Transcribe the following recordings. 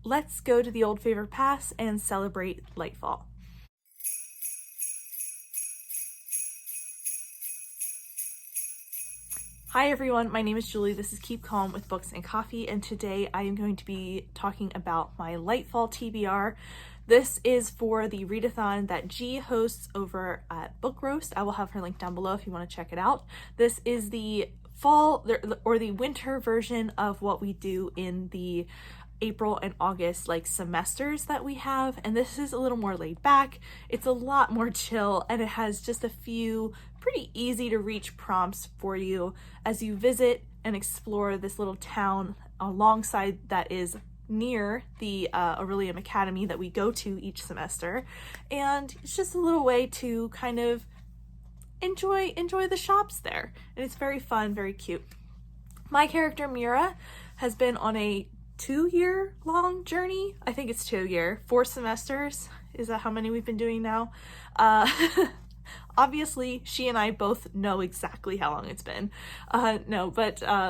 let's go to the old favorite pass and celebrate Lightfall. Hi everyone, my name is Julie. This is Keep Calm with Books and Coffee, and today I am going to be talking about my Lightfall TBR. This is for the readathon that G hosts over at Book Roast. I will have her link down below if you want to check it out. This is the fall or the winter version of what we do in the April and August semesters that we have, and this is a little more laid back. It's a lot more chill, and it has just a few pretty easy to reach prompts for you as you visit and explore this little town alongside that is near the Aurelium Academy that we go to each semester. And it's just a little way to kind of enjoy the shops there, and it's very fun, very cute. My character Mira has been on a 2-year long journey. I think it's 2 year, 4 semesters. Is that how many we've been doing now? Obviously, she and I both know exactly how long it's been.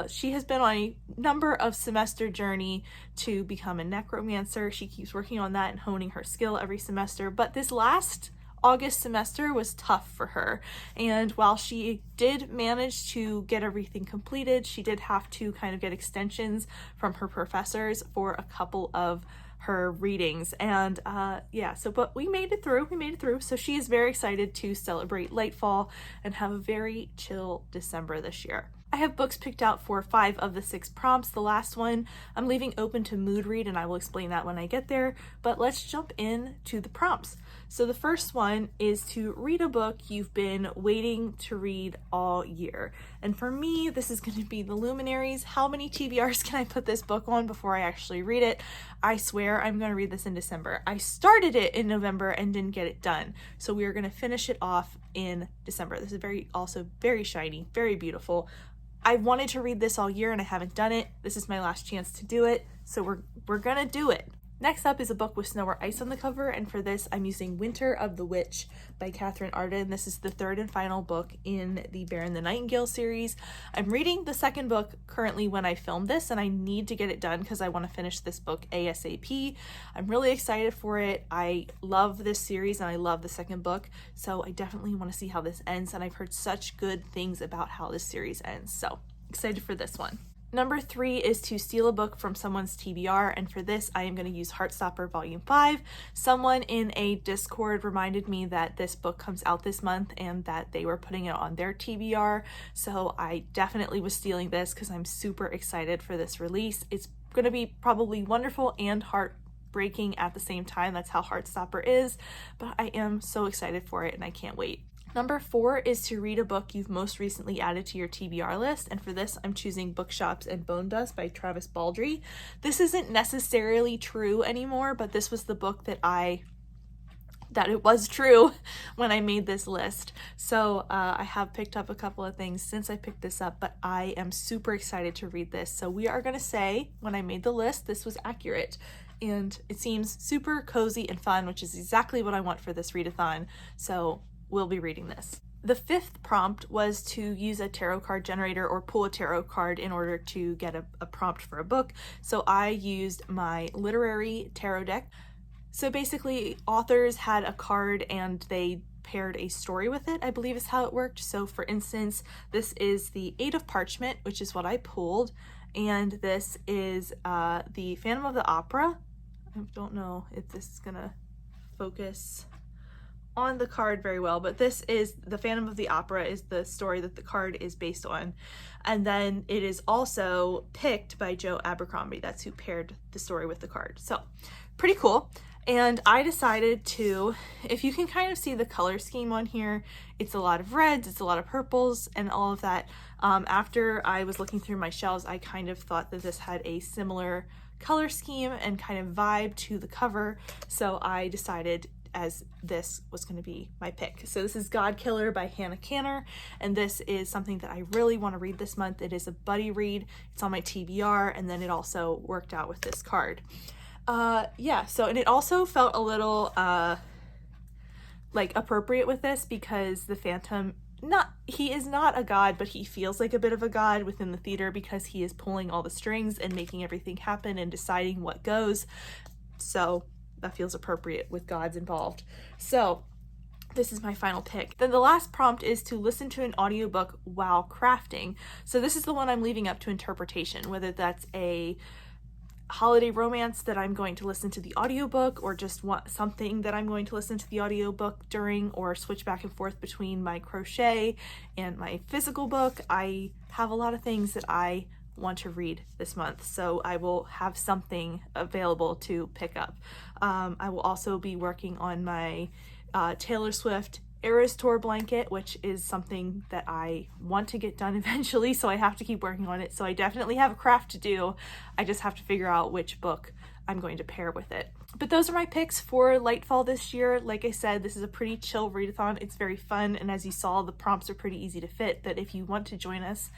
She has been on a number of semester journey to become a necromancer. She keeps working on that and honing her skill every semester. But this last August semester was tough for her. And while she did manage to get everything completed, she did have to kind of get extensions from her professors for a couple of her readings. And but we made it through. So she is very excited to celebrate Lightfall and have a very chill December this year. I have books picked out for 5 of the 6 prompts. The last one I'm leaving open to mood read, and I will explain that when I get there. But let's jump in to the prompts. So the first one is to read a book you've been waiting to read all year. And for me, this is going to be The Luminaries. How many TBRs can I put this book on before I actually read it? I swear I'm going to read this in December. I started it in November and didn't get it done. So we are going to finish it off in December. This is also very shiny, very beautiful. I wanted to read this all year and I haven't done it. This is my last chance to do it, so we're gonna do it. Next up is a book with snow or ice on the cover, and for this I'm using Winter of the Witch by Catherine Arden. This is the 3rd and final book in the Baron the Nightingale series. I'm reading the 2nd book currently when I filmed this, and I need to get it done because I want to finish this book ASAP. I'm really excited for it. I love this series and I love the 2nd book, so I definitely want to see how this ends, and I've heard such good things about how this series ends, so excited for this one. Number 3 is to steal a book from someone's TBR, and for this I am going to use Heartstopper Volume 5. Someone in a Discord reminded me that this book comes out this month and that they were putting it on their TBR, so I definitely was stealing this because I'm super excited for this release. It's going to be probably wonderful and heartbreaking at the same time. That's how Heartstopper is, but I am so excited for it and I can't wait. Number 4 is to read a book you've most recently added to your TBR list, and for this I'm choosing Bookshops and Bone Dust by Travis Baldree. This isn't necessarily true anymore, but this was the book that it was true when I made this list. So I have picked up a couple of things since I picked this up, but I am super excited to read this. So we are going to say when I made the list, this was accurate. And it seems super cozy and fun, which is exactly what I want for this readathon. So we'll be reading this. The 5th prompt was to use a tarot card generator or pull a tarot card in order to get a prompt for a book. So I used my literary tarot deck. So basically authors had a card and they paired a story with it, I believe is how it worked. So for instance, this is the 8 of Parchment, which is what I pulled. And this is the Phantom of the Opera. I don't know if this is gonna focus on the card very well, but this is the Phantom of the Opera is the story that the card is based on. And then it is also picked by Joe Abercrombie. That's who paired the story with the card. So pretty cool. And I decided to, if you can kind of see the color scheme on here, it's a lot of reds, it's a lot of purples and all of that. After I was looking through my shelves, I kind of thought that this had a similar color scheme and kind of vibe to the cover. So I decided as this was going to be my pick. So this is God Killer by Hannah Canner, and this is something that I really want to read this month. It is a buddy read. It's on my TBR, and then it also worked out with this card. And it also felt a little appropriate with this because the Phantom he is not a god, but he feels like a bit of a god within the theater because he is pulling all the strings and making everything happen and deciding what goes. So that feels appropriate with gods involved. So this is my final pick. Then the last prompt is to listen to an audiobook while crafting. So this is the one I'm leaving up to interpretation, whether that's a holiday romance that I'm going to listen to the audiobook, or just want something that I'm going to listen to the audiobook during, or switch back and forth between my crochet and my physical book. I have a lot of things that I want to read this month, so I will have something available to pick up. I will also be working on my Taylor Swift Eras Tour blanket, which is something that I want to get done eventually, so I have to keep working on it. So I definitely have a craft to do. I just have to figure out which book I'm going to pair with it. But those are my picks for Lightfall this year. Like I said, this is a pretty chill readathon. It's very fun, and as you saw, the prompts are pretty easy to fit. But if you want to join us,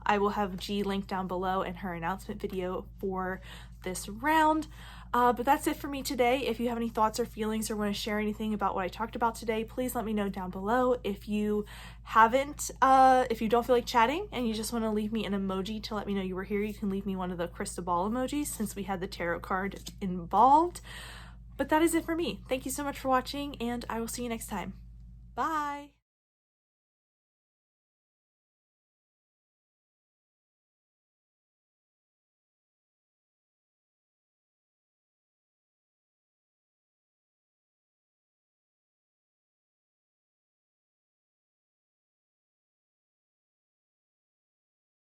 I will have G linked down below and her announcement video for this round. But that's it for me today. If you have any thoughts or feelings or want to share anything about what I talked about today, please let me know down below. If you if you don't feel like chatting and you just want to leave me an emoji to let me know you were here, you can leave me one of the crystal ball emojis since we had the tarot card involved. But that is it for me. Thank you so much for watching, and I will see you next time. Bye!